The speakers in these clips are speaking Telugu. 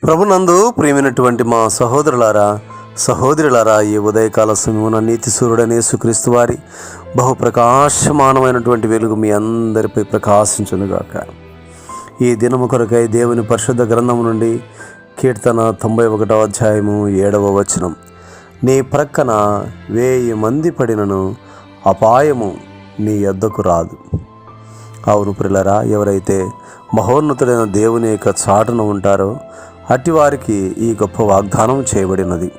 ప్రభునందు ప్రియమైనటువంటి మా సహోదరులారా, ఈ ఉదయకాల సమయమున నీతి సూర్యుడైన యేసుక్రీస్తు వారి బహుప్రకాశమానమైనటువంటి వెలుగు మీ అందరిపై ప్రకాశించునుగాక. ఈ దినము కొరకై దేవుని పరిశుద్ధ గ్రంథము నుండి కీర్తన 91వ అధ్యాయము 7వ వచనం. నీ ప్రక్కన 1000 మంది పడినను అపాయము నీ యొద్దకు రాదు. అవును ప్రియులారా, ఎవరైతే మహోన్నతుడైన దేవుని యొక్క చాటున ఉంటారో అట్టి వారికి ఈ గొప్ప వాగ్దానం చేయబడినది.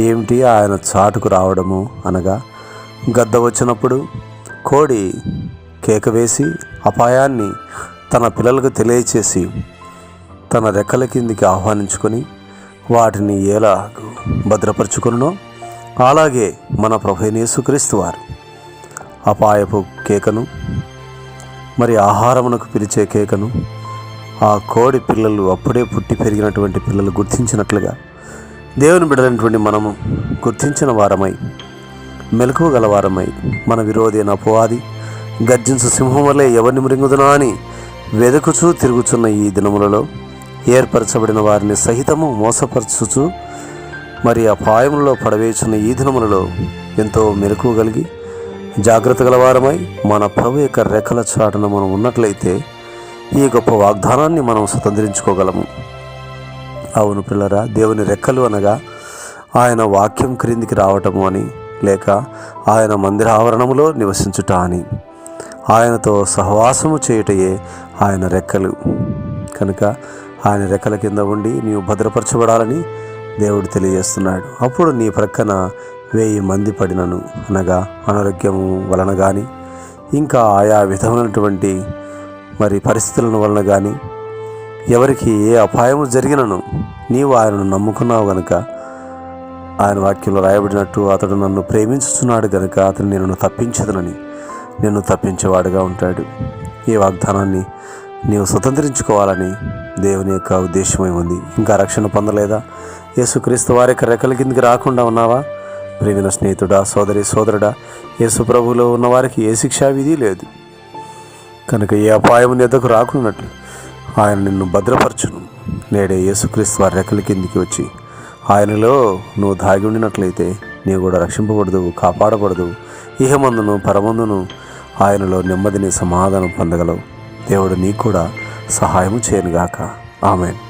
ఏమిటి ఆయన చాటుకు రావడము అనగా, గద్ద వచ్చినప్పుడు కోడి కేక వేసి అపాయాన్ని తన పిల్లలకు తెలియచేసి తన రెక్కల కిందికి ఆహ్వానించుకొని వాటిని ఎలా భద్రపరుచుకున్నో అలాగే మన ప్రభువైన యేసుక్రీస్తు వారు అపాయపు కేకను, మరి ఆహారమునకు పిలిచే కేకను ఆ కోడి పిల్లలు, అప్పుడే పుట్టి పెరిగినటువంటి పిల్లలు గుర్తించినట్లుగా దేవుని బిడ్డలైనటువంటి మనము గుర్తించిన వారమై, మెలకువ గల వారమై, మన విరోధి అయిన అపవాది గర్జించు సింహం వల్లే ఎవరిని మృంగుదునా అని వెదకుచూ తిరుగుచున్న ఈ దినములలో ఏర్పరచబడిన వారిని సహితము మోసపరచుచు మరి అపాయములలో పడవేచున్న ఈ దినములలో ఎంతో మెలకువ కలిగి జాగ్రత్త గల వారమై మన ప్రభు యొక్క రెక్కల చాటున మనం ఉన్నట్లయితే ఈ గొప్ప వాగ్దానాన్ని మనం స్వతంత్రించుకోగలము. అవును పిల్లరా, దేవుని రెక్కలు అనగా ఆయన వాక్యం క్రిందికి రావటము అని, లేక ఆయన మందిర ఆవరణములో నివసించుట అని, ఆయనతో సహవాసము చేయుటయే ఆయన రెక్కలు. కనుక ఆయన రెక్కల కింద ఉండి నీవు భద్రపరచబడాలని దేవుడు తెలియజేస్తున్నాడు. అప్పుడు నీ ప్రక్కన 1000 మంది పడినను అనగా అనారోగ్యము వలన కానీ, ఇంకా ఆయా విధమైనటువంటి మరి పరిస్థితుల వలన కానీ, ఎవరికి ఏ అపాయము జరిగినను నీవు ఆయనను నమ్ముకున్నావు గనుక, ఆయన వాక్యంలో రాయబడినట్టు అతడు నన్ను ప్రేమించుచున్నాడు గనుక అతను నేను తప్పించదనని నిన్ను తప్పించేవాడుగా ఉంటాడు. ఈ వాగ్దానాన్ని నీవు స్వతంత్రించుకోవాలని దేవుని యొక్క ఉద్దేశమై ఉంది. ఇంకా రక్షణ పొందలేదా? యేసుక్రీస్తు వారి యొక్క రెక్కల కిందికి రాకుండా ఉన్నావా? ప్రియమైన స్నేహితుడా, సోదరుడా, యేసు ప్రభువులో ఉన్నవారికి ఏ శిక్షా విధి లేదు. కనుక ఏ అపాయం ఎద్దకు రాకున్నట్లు ఆయన నిన్ను భద్రపరచును. నేడే యేసుక్రీస్తు వారి రెక్కల కిందికి వచ్చి ఆయనలో నువ్వు దాగి ఉండినట్లయితే నీవు కూడా రక్షింపబడదువు, కాపాడబడదువు. ఇహమందును పరమందును ఆయనలో నెమ్మదిని, సమాధానం పొందగలవు. దేవుడు నీకు కూడా సహాయం చేయనుగాక. ఆమేన్.